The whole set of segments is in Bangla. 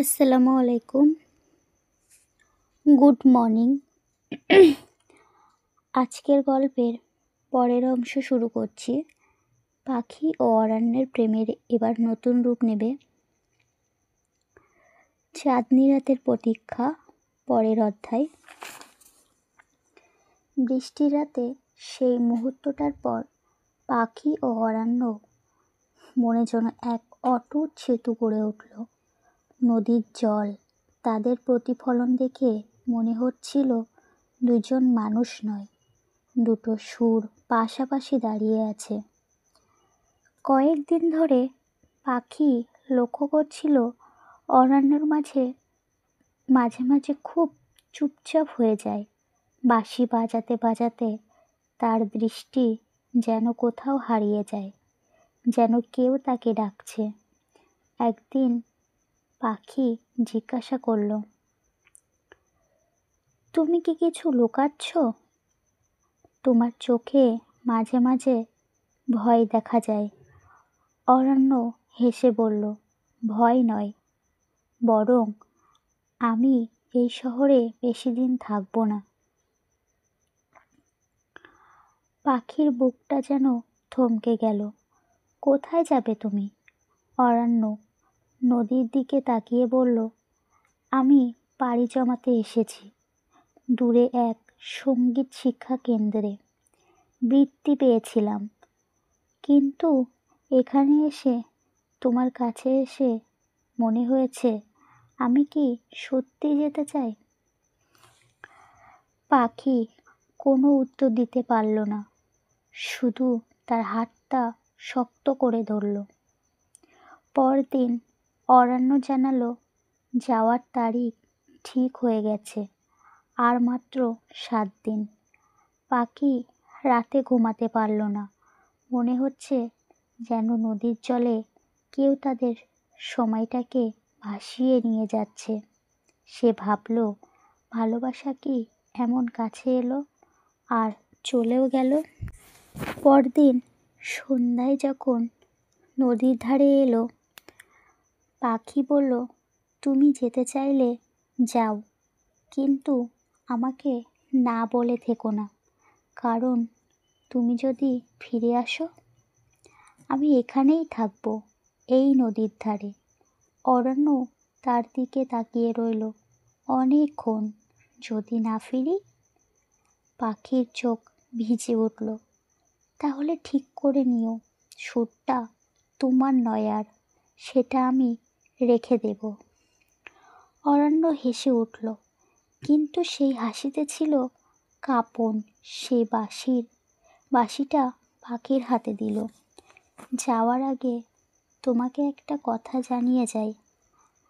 আসসালামু আলাইকুম। Good morning. আজকের গল্পের পরের অংশ শুরু করছি। পাখি ও অরণ্যের প্রেমের এবার নতুন রূপ নেবে। চাঁদনি রাতের প্রতীক্ষা, পরের অধ্যায়। বৃষ্টির রাতে সেই মুহূর্তটার পর পাখি ও অরণ্য মনে যেন এক অটুট সেতু গড়ে উঠল। নদীর জল, তাদের প্রতিফলন দেখে মনে হচ্ছিল দুজন মানুষ নয়, দুটো সুর পাশাপাশি দাঁড়িয়ে আছে। কয়েকদিন ধরে পাখি লক্ষ্য করছিল অরণ্যের মাঝে মাঝে খুব চুপচাপ হয়ে যায়। বাঁশি বাজাতে বাজাতে তার দৃষ্টি যেন কোথাও হারিয়ে যায়, যেন কেউ তাকে ডাকছে। একদিন পাখি জিজ্ঞাসা করল, তুমি কি কিছু লুকাচ্ছ? তোমার চোখে মাঝে মাঝে ভয় দেখা যায়। অরণ্য হেসে বলল, ভয় নয়, বরং আমি এই শহরে বেশি দিন থাকবো না। পাখির বুকটা যেন থমকে গেল। কোথায় যাবে তুমি? অরণ্য নদীর দিকে তাকিয়ে বলল, আমি পাড়ি জমাতে এসেছি দূরে এক সঙ্গীত শিক্ষা কেন্দ্রে। বৃত্তি পেয়েছিলাম, কিন্তু এখানে এসে, তোমার কাছে এসে মনে হয়েছে আমি কি সত্যি যেতে চাই? পাখি কোনো উত্তর দিতে পারল না, শুধু তার হাতটা শক্ত করে ধরল। পরদিন অরণ্য জানালো, যাওয়ার তারিখ ঠিক হয়ে গেছে, আর মাত্র 7 দিন। পাখি রাতে ঘুমাতে পারল না। মনে হচ্ছে যেন নদীর জলে কেউ তাদের সময়টাকে ভাসিয়ে নিয়ে যাচ্ছে। সে ভাবল, ভালোবাসা কি এমন কাছে এলো আর চলেও গেল? পরদিন সন্ধ্যায় যখন নদীর ধারে এলো, পাখি বলল, তুমি যেতে চাইলে যাও, কিন্তু আমাকে না বলে থেকো না, কারণ তুমি যদি ফিরে আসো, আমি এখানেই থাকবো, এই নদীর ধারে। অরণ্য তার দিকে তাকিয়ে রইল অনেকক্ষণ। যদি না ফিরি? পাখির চোখ ভিজে উঠল। তাহলে ঠিক করে নিও, সুরটা তোমার নয়, আর সেটা আমি রেখে দেব। অরণ্য হেসে উঠল, কিন্তু সেই হাসিতে ছিল কাঁপন। সে বাঁশিটা পাখির হাতে দিল। যাওয়ার আগে তোমাকে একটা কথা জানিয়ে যাই,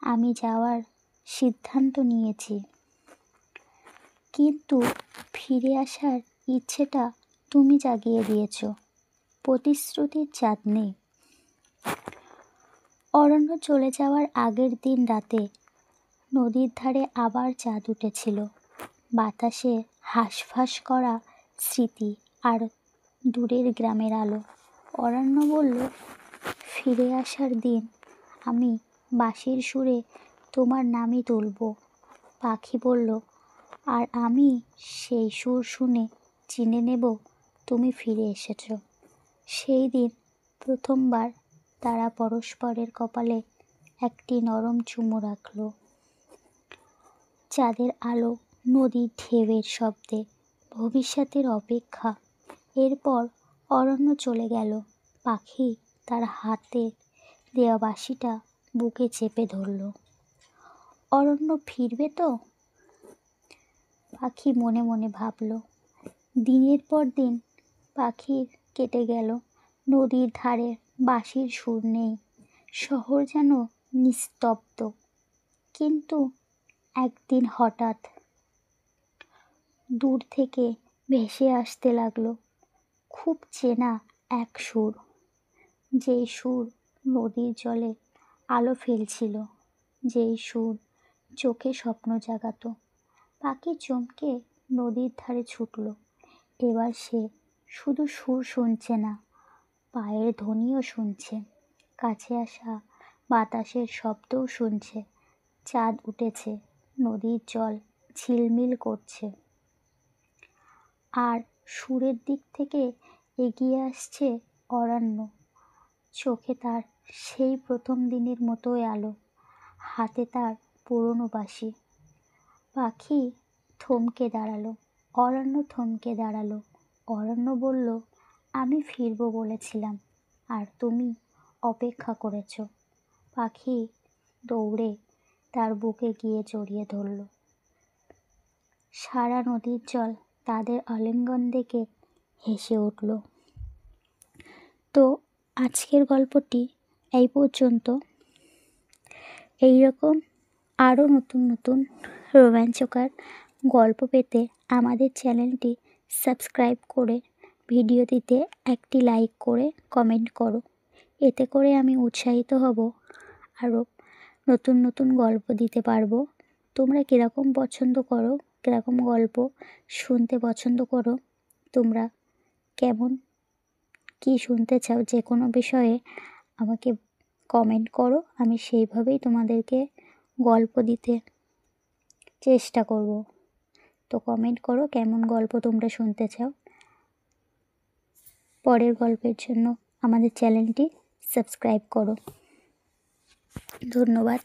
আমি যাওয়ার সিদ্ধান্ত নিয়েছি, কিন্তু ফিরে আসার ইচ্ছেটা তুমি জাগিয়ে দিয়েছ। প্রতিশ্রুতির চাঁদ নেই। অরণ্য চলে যাওয়ার আগের দিন রাতে নদীর ধারে আবার চাঁদ উঠেছিল। বাতাসে হাঁসফাঁস করা স্মৃতি আর দূরের গ্রামের আলো। অরণ্য বলল, ফিরে আসার দিন আমি বাঁশির সুরে তোমার নামই তুলব। পাখি বলল, আর আমি সেই সুর শুনে চিনে নেব তুমি ফিরে এসেছ। সেই দিন প্রথমবার তারা পরস্পরের কপালে একটি নরম চুমু রাখল। চাঁদের আলো, নদীর ঢেউয়ের শব্দে, ভবিষ্যতের অপেক্ষা। এরপর অরণ্য চলে গেল। পাখি তার হাতে দেওয়া বাঁশিটা বুকে চেপে ধরল। অরণ্য ফিরবে তো? পাখি মনে মনে ভাবল। দিনের পর দিন পাখির কেটে গেল। নদীর ধারে বাঁশির সুর নেই, শহর যেন নিস্তব্ধ। কিন্তু একদিন হঠাৎ দূর থেকে ভেসে আসতে লাগলো খুব চেনা এক সুর, যেই সুর নদীর জলে আলো ফেলছিল, যেই সুর চোখে স্বপ্ন জাগাতো। পাখি চমকে নদীর ধারে ছুটল। এবার সে শুধু সুর শুনছে না, পায়ের ধ্বনিও শুনছে, কাছে আসা বাতাসের শব্দও শুনছে। চাঁদ উঠেছে, নদীর জল ঝিলমিল করছে, আর সুরের দিক থেকে এগিয়ে আসছে অরণ্য। চোখে তার সেই প্রথম দিনের মতোই আলো, হাতে তার পুরনো বাঁশি। পাখি থমকে দাঁড়ালো, অরণ্য থমকে দাঁড়ালো। অরণ্য বলল, আমি ফিরবো বলেছিলাম, আর তুমি অপেক্ষা করেছ। পাখি দৌড়ে তার বুকে গিয়ে জড়িয়ে ধরল। সারা নদীর জল তাদের আলিঙ্গন দেখে হেসে উঠল। তো আজকের গল্পটি এই পর্যন্ত। এইরকম আরও নতুন নতুন রোমাঞ্চকর গল্প পেতে আমাদের চ্যানেলটি সাবস্ক্রাইব করে ভিডিওটিতে একটি লাইক করে কমেন্ট করো। এতে করে আমি উৎসাহিত হব আরও নতুন নতুন গল্প দিতে পারবো। তোমরা কীরকম পছন্দ করো, কীরকম গল্প শুনতে পছন্দ করো, তোমরা কেমন কী শুনতে চাও, যে কোনো বিষয়ে আমাকে কমেন্ট করো। আমি সেইভাবেই তোমাদেরকে গল্প দিতে চেষ্টা করব। তো কমেন্ট করো কেমন গল্প তোমরা শুনতে চাও। পরের গল্পের জন্য আমাদের চ্যানেলটি সাবস্ক্রাইব করো। ধন্যবাদ।